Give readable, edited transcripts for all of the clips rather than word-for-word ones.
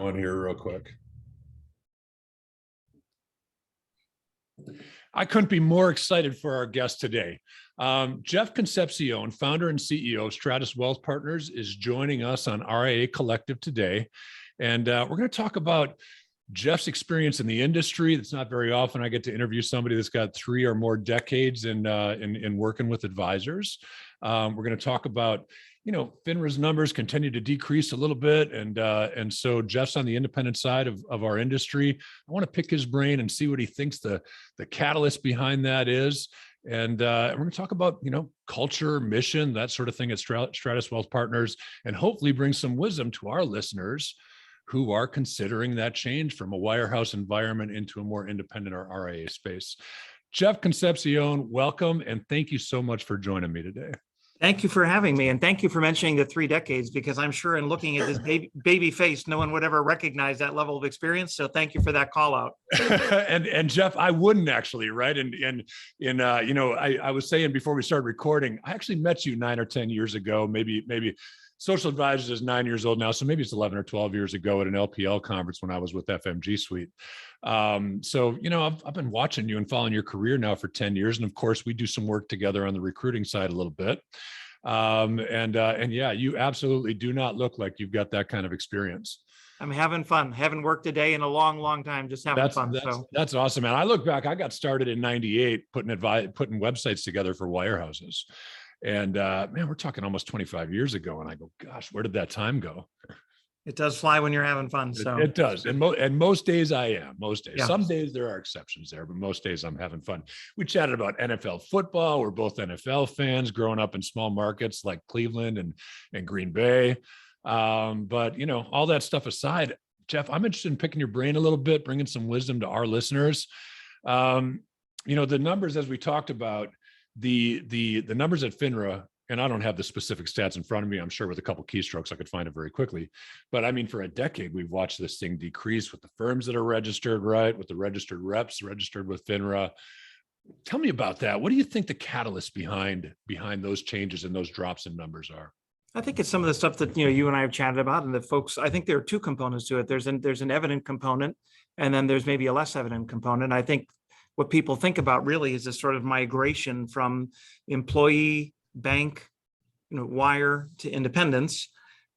On here real quick. I couldn't be more excited for our guest today. Jeff Concepción, founder and CEO of Stratos Wealth Partners, is joining us on RIA Collective today. And we're going to talk about Jeff's experience in the industry. It's not very often I get to interview somebody that's got 3 or more decades in working with advisors. We're going to talk about, FINRA's numbers continue to decrease a little bit. And so Jeff's on the independent side of our industry. I want to pick his brain and see what he thinks the catalyst behind that is. And we're going to talk about, culture, mission, that sort of thing at Stratos Wealth Partners, and hopefully bring some wisdom to our listeners who are considering that change from a wirehouse environment into a more independent or RIA space. Jeff Concepción, welcome, and thank you so much for joining me today. Thank you for having me, and thank you for mentioning the 3 decades, because I'm sure in looking at this baby face, no one would ever recognize that level of experience. So thank you for that call out. and Jeff, I wouldn't actually, right? I was saying before we started recording, I actually met you 9 or 10 years ago, maybe. Social Advisors is 9 years old now, so maybe it's 11 or 12 years ago at an LPL conference when I was with FMG Suite. So I've been watching you and following your career now for 10 years, and of course we do some work together on the recruiting side a little bit. And yeah, you absolutely do not look like you've got that kind of experience. I'm having fun. Haven't worked a day in a long time. Just having fun. That's awesome, man. I look back. I got started in '98 putting websites together for wirehouses. And man, we're talking almost 25 years ago. And I go, gosh, where did that time go? It does fly when you're having fun. So it does. And most days I am. Most days. Yeah. Some days there are exceptions there, but most days I'm having fun. We chatted about NFL football. We're both NFL fans growing up in small markets like Cleveland and Green Bay. But all that stuff aside, Jeff, I'm interested in picking your brain a little bit, bringing some wisdom to our listeners. The numbers, as we talked about, the numbers at FINRA, and I don't have the specific stats in front of me. I'm sure with a couple keystrokes I could find it very quickly. But I mean, for a decade, we've watched this thing decrease with the firms that are registered, right? With the registered reps registered with FINRA. Tell me about that. What do you think the catalyst behind those changes and those drops in numbers are? I think it's some of the stuff that you and I have chatted about, and the folks. I think there are 2 components to it. There's an evident component, and then there's maybe a less evident component. I think what people think about really is this sort of migration from employee, bank, wire to independence.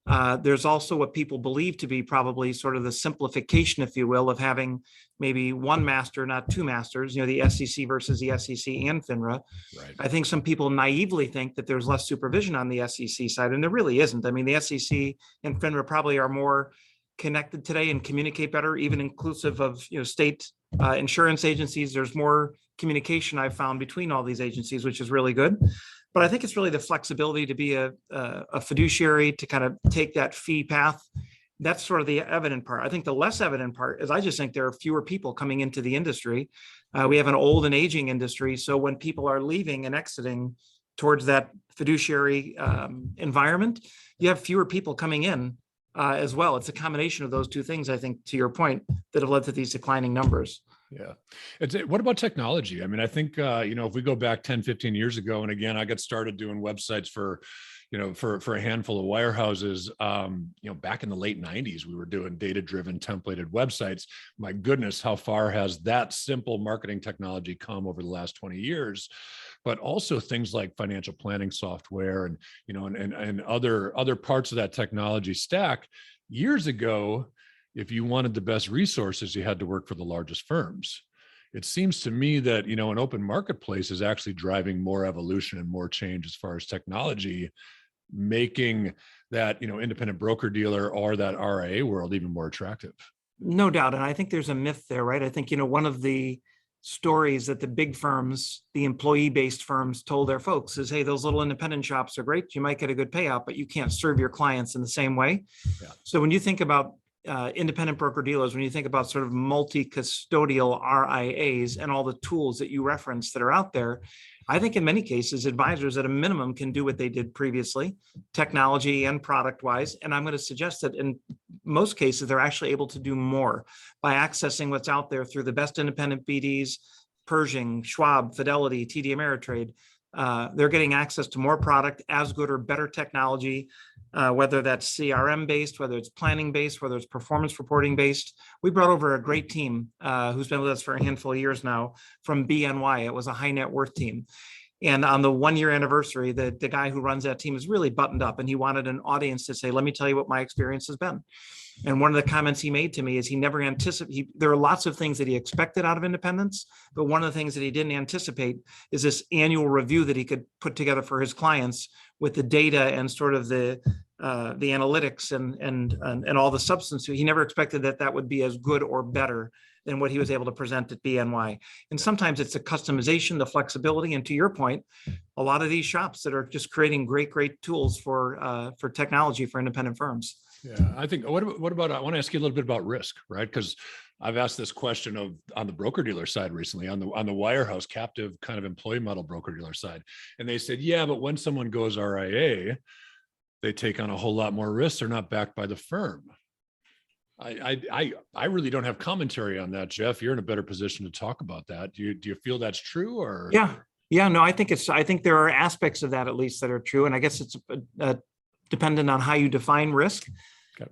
There's also what people believe to be probably sort of the simplification, if you will, of having maybe one master, not 2 masters, the SEC versus the SEC and FINRA. Right. I think some people naively think that there's less supervision on the SEC side, and there really isn't. I mean, the SEC and FINRA probably are more connected today and communicate better, even inclusive of state insurance agencies. There's more communication I've found between all these agencies, which is really good. But I think it's really the flexibility to be a fiduciary, to kind of take that fee path. That's sort of the evident part. I think the less evident part is I just think there are fewer people coming into the industry. We have an old and aging industry. So when people are leaving and exiting towards that fiduciary environment, you have fewer people coming in as well. It's a combination of those 2 things, I think, to your point, that have led to these declining numbers. Yeah. What about technology? I mean, I think, if we go back 10, 15 years ago, and again, I got started doing websites for a handful of wirehouses, back in the late 90s, we were doing data-driven templated websites. My goodness, how far has that simple marketing technology come over the last 20 years? But also things like financial planning software and other parts of that technology stack. Years ago, if you wanted the best resources, you had to work for the largest firms. It seems to me that, an open marketplace is actually driving more evolution and more change as far as technology, making that, independent broker dealer or that RIA world even more attractive. No doubt. And I think there's a myth there, right? I think, one of the stories that the big firms, the employee-based firms, told their folks is, hey, those little independent shops are great. You might get a good payout, but you can't serve your clients in the same way. Yeah. So when you think about independent broker dealers, when you think about sort of multi-custodial RIAs and all the tools that you referenced that are out there, I think in many cases, advisors at a minimum can do what they did previously, technology and product-wise. And I'm going to suggest that in most cases, they're actually able to do more by accessing what's out there through the best independent BDs, Pershing, Schwab, Fidelity, TD Ameritrade. They're getting access to more product, as good or better technology, whether that's CRM based, whether it's planning based, whether it's performance reporting based. We brought over a great team who's been with us for a handful of years now from BNY. It was a high net worth team. And on the 1-year anniversary, the guy who runs that team is really buttoned up, and he wanted an audience to say, let me tell you what my experience has been. And one of the comments he made to me is he never anticipated, there are lots of things that he expected out of independence, but one of the things that he didn't anticipate is this annual review that he could put together for his clients with the data and sort of the analytics and all the substance. He never expected that would be as good or better than what he was able to present at BNY. And sometimes it's the customization, the flexibility, and to your point, a lot of these shops that are just creating great tools for technology for independent firms. Yeah, I think, what about, I want to ask you a little bit about risk, right? Because I've asked this question on the broker dealer side recently, on the wirehouse captive kind of employee model broker dealer side. And they said, yeah, but when someone goes RIA, they take on a whole lot more risks. They're not backed by the firm. I really don't have commentary on that, Jeff. You're in a better position to talk about that. Do you feel that's true, or? Yeah, no, I think there are aspects of that at least that are true. And I guess it's dependent on how you define risk. Okay.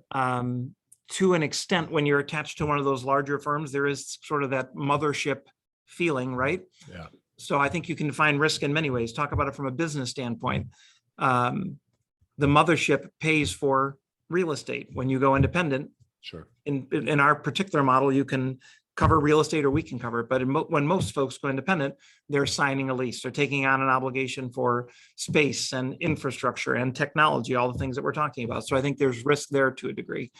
To an extent, when you're attached to one of those larger firms, there is sort of that mothership feeling, right? Yeah. So I think you can define risk in many ways. Talk about it from a business standpoint. The mothership pays for real estate. When you go independent, sure. In our particular model, you can cover real estate, or we can cover it. But when most folks go independent, they're signing a lease. They're taking on an obligation for space and infrastructure and technology, all the things that we're talking about. So I think there's risk there to a degree.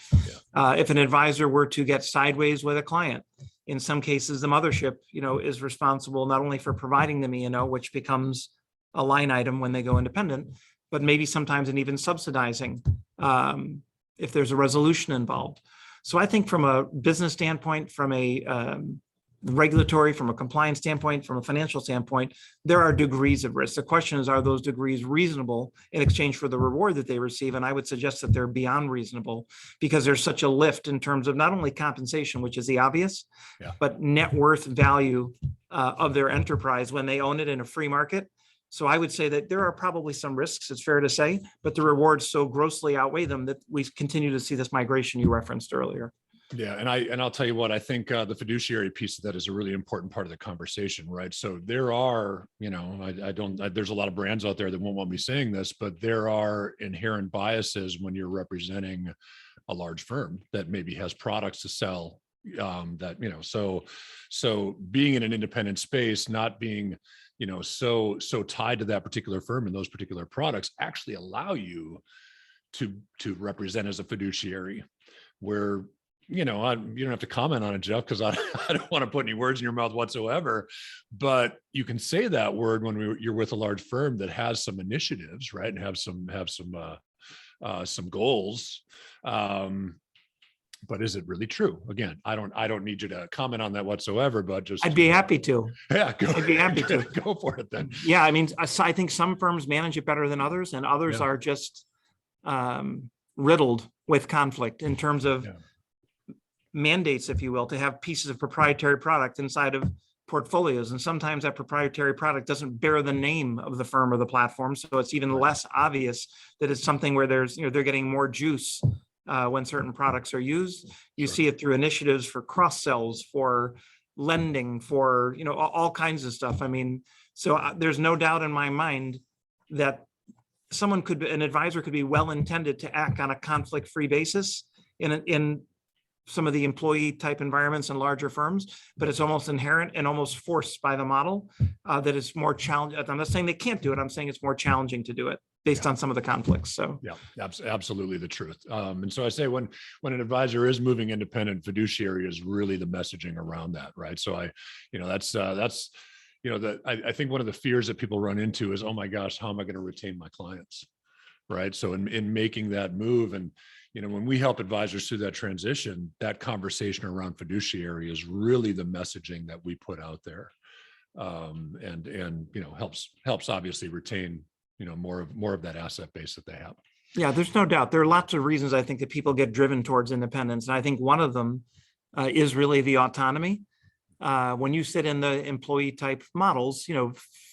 Yeah. If an advisor were to get sideways with a client, in some cases, the mothership, is responsible not only for providing them E&O, which becomes a line item when they go independent, but maybe sometimes and even subsidizing if there's a resolution involved. So I think from a business standpoint, from a regulatory, from a compliance standpoint, from a financial standpoint, there are degrees of risk. The question is, are those degrees reasonable in exchange for the reward that they receive? And I would suggest that they're beyond reasonable, because there's such a lift in terms of not only compensation, which is the obvious, but net worth value of their enterprise when they own it in a free market. So I would say that there are probably some risks, it's fair to say, but the rewards so grossly outweigh them that we continue to see this migration you referenced earlier. Yeah, and I'll tell you what, I think the fiduciary piece of that is a really important part of the conversation, right? So there are, there's a lot of brands out there that won't want me saying this, but there are inherent biases when you're representing a large firm that maybe has products to sell. So being in an independent space, not being so tied to that particular firm and those particular products actually allow you to represent as a fiduciary, where, you don't have to comment on it, Jeff, because I don't want to put any words in your mouth whatsoever, but you can say that word when you're with a large firm that has some initiatives, right? And have some goals. But is it really true? Again, I don't need you to comment on that whatsoever, but just I'd be happy to. Yeah, I'd be happy to. Go for it then. Yeah, I mean, I think some firms manage it better than others, and others are just riddled with conflict in terms of mandates, if you will, to have pieces of proprietary product inside of portfolios. And sometimes that proprietary product doesn't bear the name of the firm or the platform. So it's even less obvious that it's something where there's, they're getting more juice when certain products are used. You see it through initiatives for cross sells, for lending, for, all kinds of stuff. I mean, so there's no doubt in my mind that an advisor could be well-intended to act on a conflict-free basis in some of the employee type environments and larger firms, but it's almost inherent and almost forced by the model that it's more challenging. I'm not saying they can't do it. I'm saying it's more challenging to do it based on some of the conflicts. So absolutely the truth. And so I say when an advisor is moving independent, fiduciary is really the messaging around that, right? So I think one of the fears that people run into is, oh my gosh, how am I going to retain my clients, right? So in making that move, and when we help advisors through that transition, that conversation around fiduciary is really the messaging that we put out there, and helps obviously retain more of that asset base that they have. Yeah, there's no doubt. There are lots of reasons I think that people get driven towards independence, and I think one of them is really the autonomy. When you sit in the employee type models,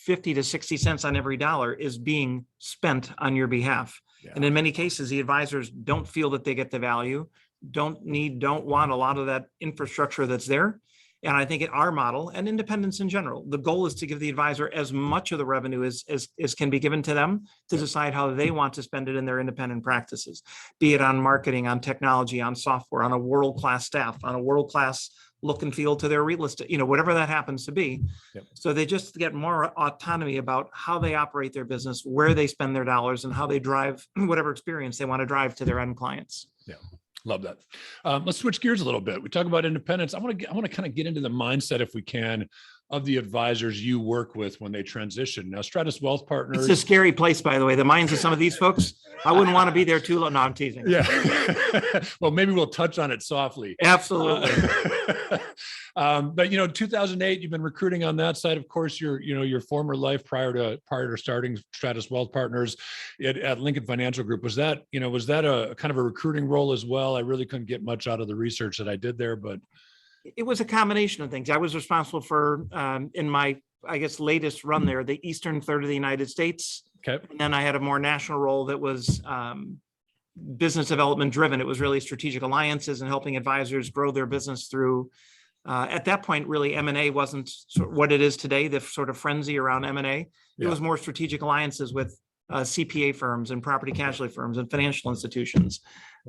50 to 60 cents on every dollar is being spent on your behalf. Yeah. And in many cases, the advisors don't feel that they get the value, don't want a lot of that infrastructure that's there. And I think in our model and independence in general, the goal is to give the advisor as much of the revenue as can be given to them to decide how they want to spend it in their independent practices, be it on marketing, on technology, on software, on a world-class staff, on a world-class look and feel to their real estate, whatever that happens to be. Yep. So they just get more autonomy about how they operate their business, where they spend their dollars, and how they drive whatever experience they want to drive to their end clients. Yeah. Love that. Let's switch gears a little bit. We talk about independence. I want to kind of get into the mindset, if we can, of the advisors you work with when they transition. Now, Stratos Wealth Partners. It's a scary place, by the way. The minds of some of these folks, I wouldn't want to be there too long. No, I'm teasing. Yeah. Well, maybe we'll touch on it softly. Absolutely. But 2008, you've been recruiting on that side. Of course, your former life prior to starting Stratos Wealth Partners at Lincoln Financial Group, was that a kind of a recruiting role as well? I really couldn't get much out of the research that I did there, but it was a combination of things. I was responsible for, in my, I guess, latest run there, the eastern third of the United States. Okay. And then I had a more national role that was business development driven. It was really strategic alliances and helping advisors grow their business through, at that point, really M&A wasn't what it is today, the sort of frenzy around M&A. It was more strategic alliances with CPA firms and property casualty firms and financial institutions,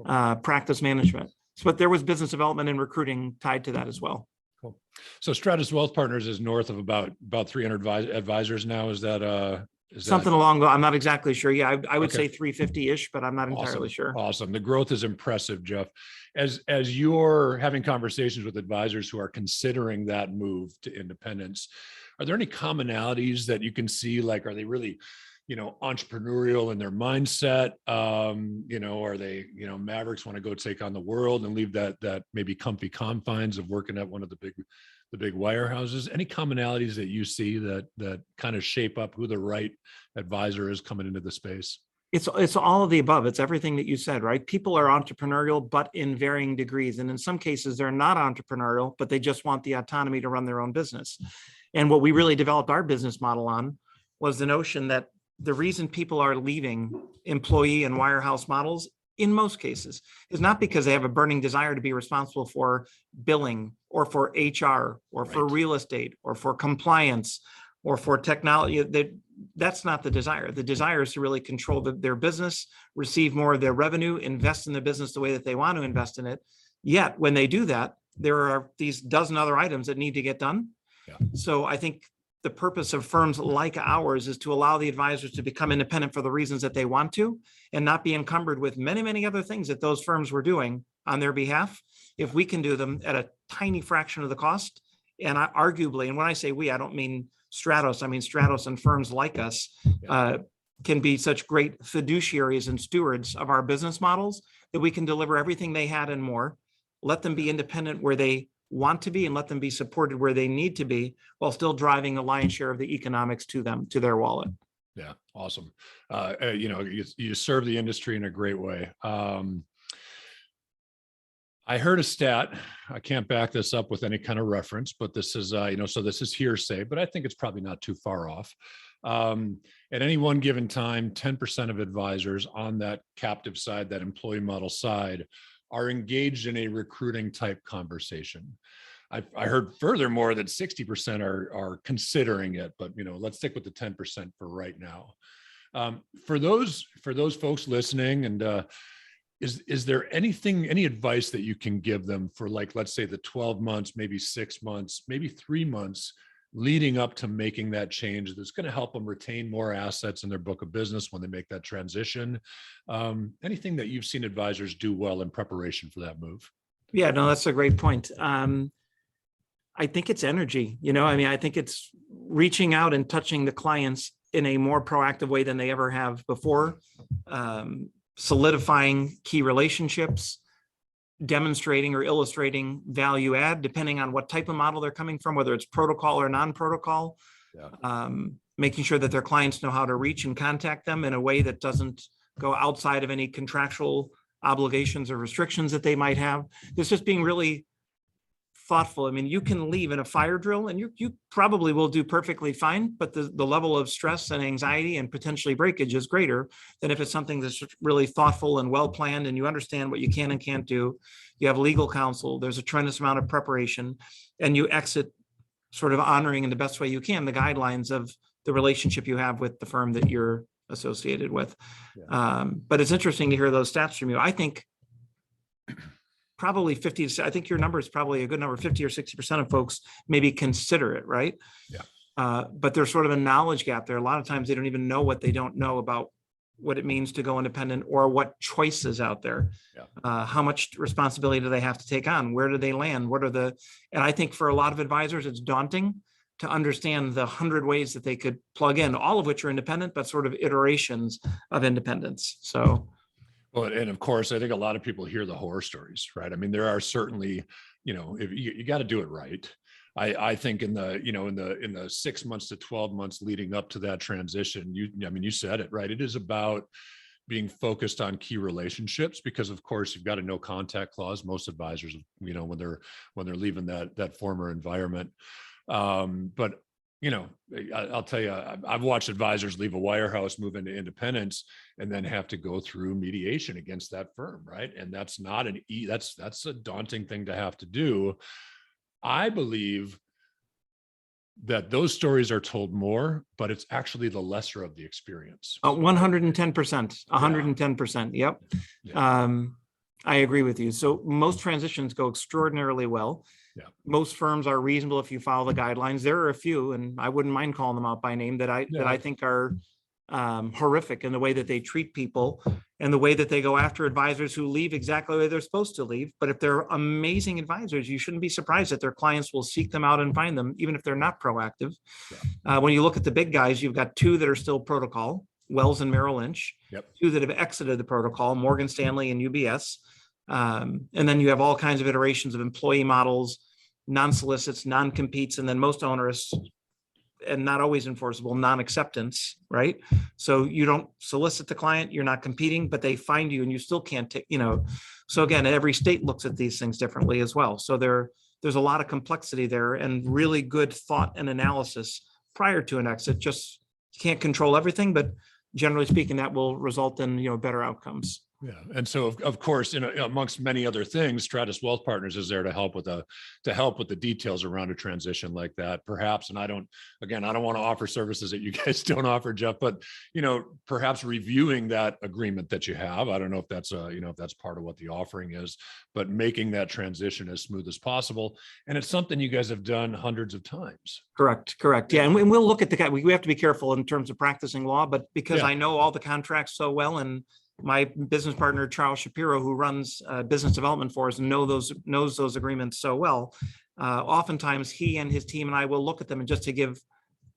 practice management. But there was business development and recruiting tied to that as well. Cool. So Stratos Wealth Partners is north of about 300 advisors now. Is that something along the, I'm not exactly sure. Yeah, I would say 350-ish, but I'm not Awesome. entirely sure. Awesome. The growth is impressive, Jeff. As you're having conversations with advisors who are considering that move to independence, are there any commonalities that you can see? Like, are they really entrepreneurial in their mindset? Are they, mavericks, want to go take on the world and leave that maybe comfy confines of working at one of the big wirehouses? Any commonalities that you see that kind of shape up who the right advisor is coming into the space? It's all of the above. It's everything that you said, right? People are entrepreneurial, but in varying degrees. And in some cases, they're not entrepreneurial, but they just want the autonomy to run their own business. And what we really developed our business model on was the notion that the reason people are leaving employee and wirehouse models in most cases is not because they have a burning desire to be responsible for billing or for HR or for real estate or for compliance or for technology. That's not the desire. The desire is to really control their business, receive more of their revenue, invest in the business the way that they want to invest in it. Yet when they do that, there are these dozen other items that need to get done. Yeah. So I think the purpose of firms like ours is to allow the advisors to become independent for the reasons that they want to, and not be encumbered with many, many other things that those firms were doing on their behalf. If we can do them at a tiny fraction of the cost, and arguably, and when I say we, I don't mean Stratos, I mean Stratos and firms like us can be such great fiduciaries and stewards of our business models that we can deliver everything they had and more, let them be independent where they want to be, and let them be supported where they need to be, while still driving the lion's share of the economics to them, to their wallet. Yeah, awesome. You serve the industry in a great way. I heard a stat. I can't back this up with any kind of reference, but this is, so this is hearsay, but I think it's probably not too far off. At any one given time, 10% of advisors on that captive side, that employee model side, are engaged in a recruiting type conversation. I heard furthermore that 60% are considering it, but let's stick with the 10% for right now. For those folks listening, and is there any advice that you can give them for, like, let's say the 12 months, maybe 6 months, maybe 3 months leading up to making that change that's going to help them retain more assets in their book of business when they make that transition? Anything that you've seen advisors do well in preparation for that move? Yeah, no, that's a great point. I think it's energy. I think it's reaching out and touching the clients in a more proactive way than they ever have before, solidifying key relationships, demonstrating or illustrating value add, depending on what type of model they're coming from, whether it's protocol or non-protocol, making sure that their clients know how to reach and contact them in a way that doesn't go outside of any contractual obligations or restrictions that they might have. It's just being really thoughtful. I mean, you can leave in a fire drill and you probably will do perfectly fine, but the level of stress and anxiety and potentially breakage is greater than if it's something that's really thoughtful and well-planned and you understand what you can and can't do. You have legal counsel, there's a tremendous amount of preparation, and you exit sort of honoring in the best way you can the guidelines of the relationship you have with the firm that you're associated with. Yeah. But it's interesting to hear those stats from you. I think probably I think your number is probably a good number, 50 or 60% of folks maybe consider it, right? Yeah. But there's sort of a knowledge gap there. A lot of times they don't even know what they don't know about what it means to go independent or what choices out there. Yeah. How much responsibility do they have to take on? Where do they land? And I think for a lot of advisors, it's daunting to understand the 100 ways that they could plug in, all of which are independent, but sort of iterations of independence. So. Well, and of course, I think a lot of people hear the horror stories, right? I mean, there are certainly, if you got to do it right. I think in the 6 months to 12 months leading up to that transition, you said it, right? It is about being focused on key relationships because, of course, you've got a no contact clause. Most advisors, when they're leaving that former environment. But I'll tell you, I've watched advisors leave a wirehouse, move into independence, and then have to go through mediation against that firm, right? And that's not that's a daunting thing to have to do. I believe that those stories are told more, but it's actually the lesser of the experience. 110%, 110%. Yep. Yeah. I agree with you. So most transitions go extraordinarily well. Yeah. Most firms are reasonable if you follow the guidelines. There are a few, and I wouldn't mind calling them out by name, that I think are horrific in the way that they treat people and the way that they go after advisors who leave exactly the way they're supposed to leave. But if they're amazing advisors, you shouldn't be surprised that their clients will seek them out and find them, even if they're not proactive. Yeah. When you look at the big guys, you've got two that are still protocol, Wells and Merrill Lynch. Yep. Two that have exited the protocol, Morgan Stanley and UBS. And then you have all kinds of iterations of employee models, non-solicits, non-competes, and then most onerous and not always enforceable non-acceptance, right? So you don't solicit the client, you're not competing, but they find you and you still can't take, so again, every state looks at these things differently as well. So there's a lot of complexity there and really good thought and analysis prior to an exit. Just can't control everything, but generally speaking, that will result in, better outcomes. Yeah, and so of course, amongst many other things, Stratos Wealth Partners is there to help with the details around a transition like that, perhaps. And I don't want to offer services that you guys don't offer, Jeff, but perhaps reviewing that agreement that you have. I don't know if that's if that's part of what the offering is, but making that transition as smooth as possible. And it's something you guys have done hundreds of times. Correct. Yeah, and we'll look at we have to be careful in terms of practicing law, but because I know all the contracts so well, and my business partner, Charles Shapiro, who runs business development for us and knows those agreements so well. Oftentimes he and his team and I will look at them and just to give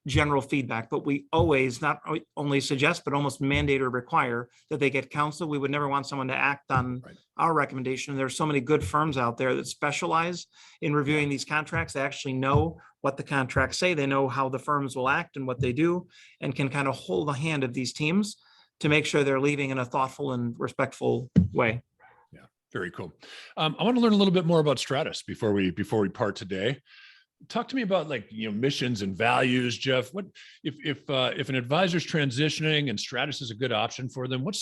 general feedback, but we always not only suggest, but almost mandate or require that they get counsel. We would never want someone to act on our recommendation. There's so many good firms out there that specialize in reviewing these contracts. They actually know what the contracts say. They know how the firms will act and what they do, and can kind of hold the hand of these teams to make sure they're leaving in a thoughtful and respectful way. Yeah, very cool. I want to learn a little bit more about Stratos before we part today. Talk to me about missions and values, Jeff. What if an advisor's transitioning and Stratos is a good option for them? What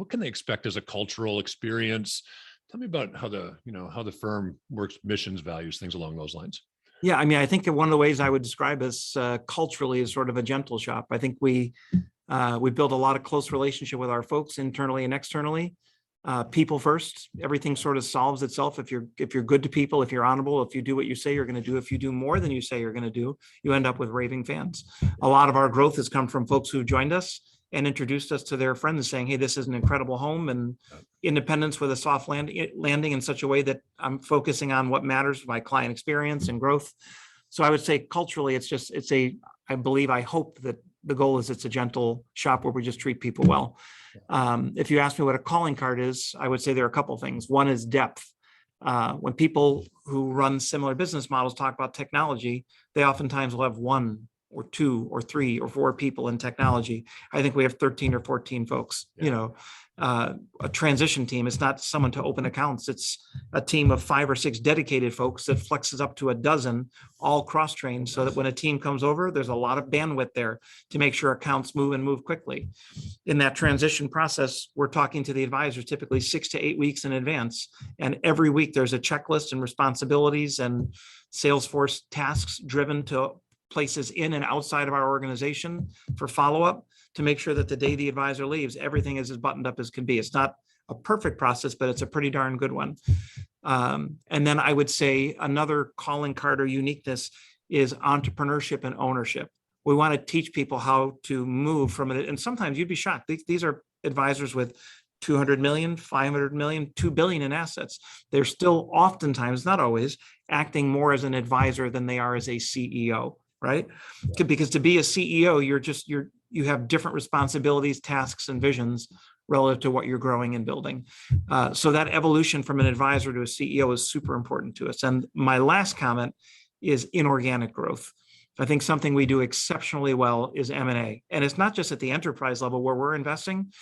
can they expect as a cultural experience? Tell me about how the firm works, missions, values, things along those lines. Yeah, I think one of the ways I would describe us culturally is sort of a gentle shop. I think we build a lot of close relationship with our folks internally and externally. People first. Everything sort of solves itself if you're good to people, if you're honorable, if you do what you say you're going to do, if you do more than you say you're going to do, you end up with raving fans. A lot of our growth has come from folks who joined us and introduced us to their friends, saying, "Hey, this is an incredible home and independence with a soft landing in such a way that I'm focusing on what matters, my client experience and growth." So I would say culturally, I hope that the goal is it's a gentle shop where we just treat people well. If you ask me what a calling card is, I would say there are a couple of things. One is depth. When people who run similar business models talk about technology, they oftentimes will have one or 2 or 3 or 4 people in technology. I think we have 13 or 14 folks. Yeah. A transition team is not someone to open accounts. It's a team of 5 or 6 dedicated folks that flexes up to a dozen, all cross-trained, so that when a team comes over, there's a lot of bandwidth there to make sure accounts move and move quickly. In that transition process, we're talking to the advisors typically 6 to 8 weeks in advance. And every week there's a checklist and responsibilities and Salesforce tasks driven to places in and outside of our organization for follow-up, to make sure that the day the advisor leaves, everything is as buttoned up as can be. It's not a perfect process, but it's a pretty darn good one. And then I would say another calling card or uniqueness is entrepreneurship and ownership. We want to teach people how to move from it. And sometimes you'd be shocked. These are advisors with 200 million, 500 million, 2 billion in assets. They're still oftentimes, not always, acting more as an advisor than they are as a CEO, right? Yeah. Because to be a CEO, you have different responsibilities, tasks, and visions relative to what you're growing and building. So that evolution from an advisor to a CEO is super important to us. And my last comment is inorganic growth. I think something we do exceptionally well is M&A. And it's not just at the enterprise level where we're investing.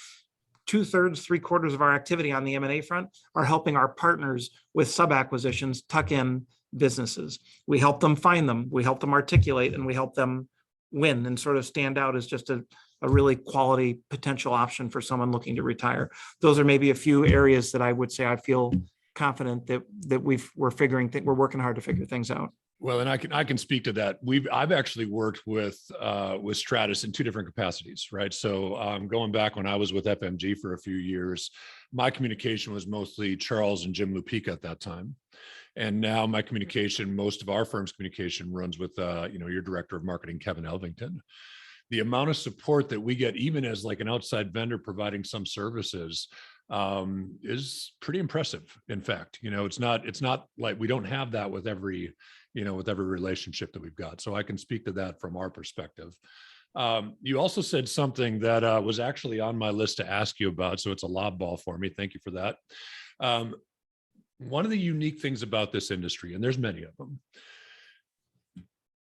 2/3, 3/4 of our activity on the M&A front are helping our partners with sub-acquisitions tuck in businesses. We help them find them, we help them articulate, and we help them win and sort of stand out as just a really quality potential option for someone looking to retire. Those are maybe a few areas that I would say I feel confident that we're working hard to figure things out. Well, and I can speak to that. I've actually worked with Stratos in 2 different capacities, right? So going back when I was with FMG for a few years, my communication was mostly Charles and Jim Lupica at that time. And now my communication, most of our firm's communication runs with your director of marketing, Kevin Elvington. The amount of support that we get, even as like an outside vendor providing some services, is pretty impressive. In fact, it's not like we don't have that with every relationship that we've got. So I can speak to that from our perspective. You also said something that was actually on my list to ask you about. So it's a lob ball for me. Thank you for that. One of the unique things about this industry, and there's many of them,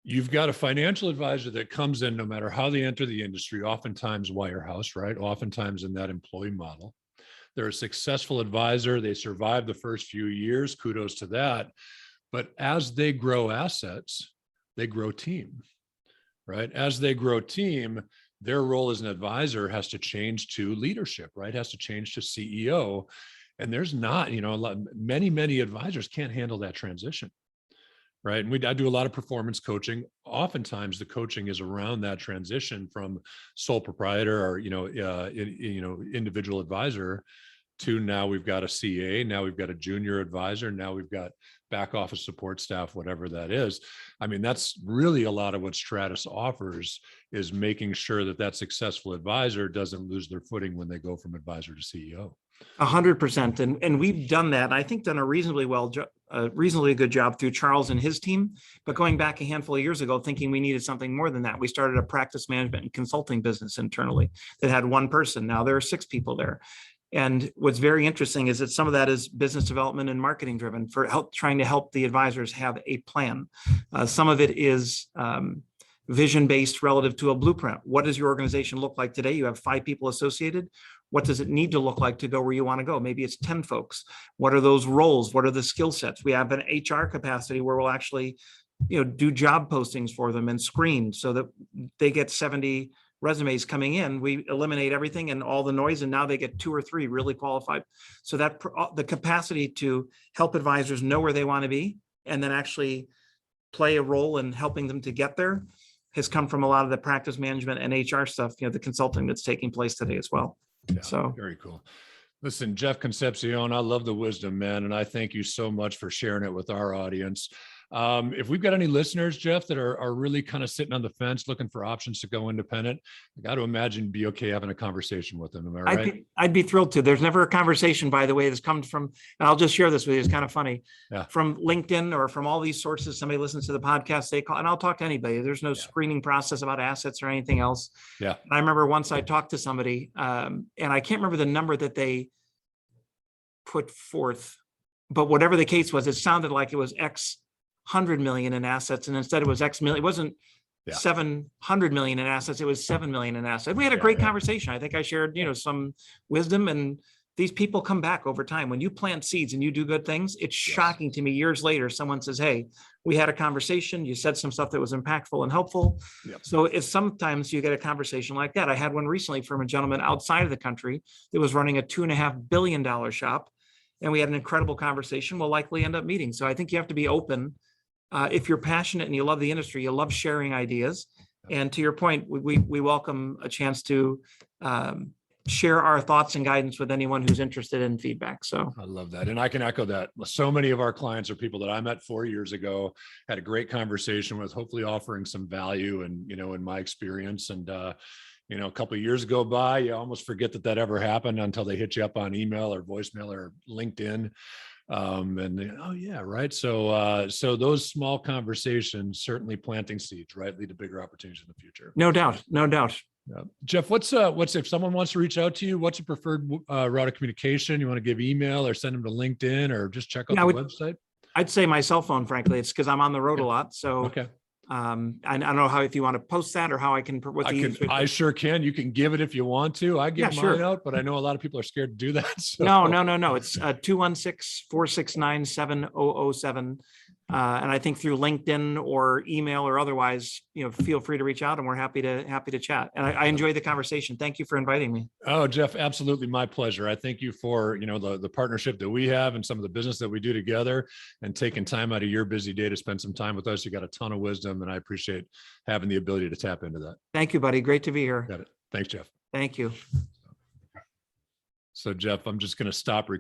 you've got a financial advisor that comes in no matter how they enter the industry, oftentimes wirehouse, right? Oftentimes in that employee model. They're a successful advisor. They survive the first few years. Kudos to that. But as they grow assets, they grow team, right? As they grow team, their role as an advisor has to change to leadership, right? Has to change to CEO. And there's not, many advisors can't handle that transition, right? And I do a lot of performance coaching. Oftentimes the coaching is around that transition from sole proprietor or, individual advisor to now we've got a CA, now we've got a junior advisor, now we've got back office support staff, whatever that is. I mean, that's really a lot of what Stratos offers, is making sure that successful advisor doesn't lose their footing when they go from advisor to CEO. 100%. And we've done that. I think done a reasonably good job through Charles and his team. But going back a handful of years ago, thinking we needed something more than that, we started a practice management and consulting business internally that had 1 person. Now there are 6 people there. And what's very interesting is that some of that is business development and marketing driven for trying to help the advisors have a plan. Some of it is vision-based relative to a blueprint. What does your organization look like today? You have 5 people associated. What does it need to look like to go where you want to go? Maybe it's 10 folks. What are those roles? What are the skill sets? We have an HR capacity where we'll actually, do job postings for them and screen so that they get 70 resumes coming in. We eliminate everything and all the noise, and now they get 2 or 3 really qualified. So that the capacity to help advisors know where they want to be and then actually play a role in helping them to get there has come from a lot of the practice management and HR stuff, the consulting that's taking place today as well. Yeah, so very cool. Listen, Jeff Concepcion, I love the wisdom, man. And I thank you so much for sharing it with our audience. If we've got any listeners, Jeff, that are really kind of sitting on the fence, looking for options to go independent, I got to imagine be okay having a conversation with them. Am I right? I'd be thrilled to. There's never a conversation, by the way, that's come from, and I'll just share this with you. It's kind of funny. Yeah. From LinkedIn or from all these sources, somebody listens to the podcast, they call, and I'll talk to anybody. There's no screening process about assets or anything else. Yeah. I remember once I talked to somebody, and I can't remember the number that they put forth, but whatever the case was, it sounded like it was X 100 million in assets, and instead it was X million. It wasn't 700 million in assets. It was 7 million in assets. We had a great conversation. I think I shared, some wisdom, and these people come back over time. When you plant seeds and you do good things, it's shocking to me years later, someone says, hey, we had a conversation. You said some stuff that was impactful and helpful. So if sometimes you get a conversation like that, I had one recently from a gentleman outside of the country that was running a $2.5 billion shop. And we had an incredible conversation. We'll likely end up meeting. So I think you have to be open. If you're passionate and you love the industry, you love sharing ideas. And to your point, we welcome a chance to share our thoughts and guidance with anyone who's interested in feedback. So I love that. And I can echo that. So many of our clients are people that I met 4 years ago, had a great conversation with, hopefully offering some value and, in my experience. And, a couple of years go by, you almost forget that ever happened until they hit you up on email or voicemail or LinkedIn. Oh yeah, right. So those small conversations, certainly planting seeds, right, lead to bigger opportunities in the future. No doubt. Yeah. Jeff, what's if someone wants to reach out to you, what's your preferred route of communication? You want to give email or send them to LinkedIn or just check out the website? I'd say my cell phone, frankly. It's because I'm on the road a lot. So I don't know if you want to post that or how I can. I sure can. You can give it if you want to. I give mine out, but I know a lot of people are scared to do that. So. No. It's 216-469-7007. And I think through LinkedIn or email or otherwise, feel free to reach out, and we're happy to chat. And I enjoyed the conversation. Thank you for inviting me. Oh, Jeff, absolutely my pleasure. I thank you for, the partnership that we have and some of the business that we do together, and taking time out of your busy day to spend some time with us. You got a ton of wisdom, and I appreciate having the ability to tap into that. Thank you, buddy. Great to be here. Got it. Thanks, Jeff. Thank you. So Jeff, I'm just going to stop recording.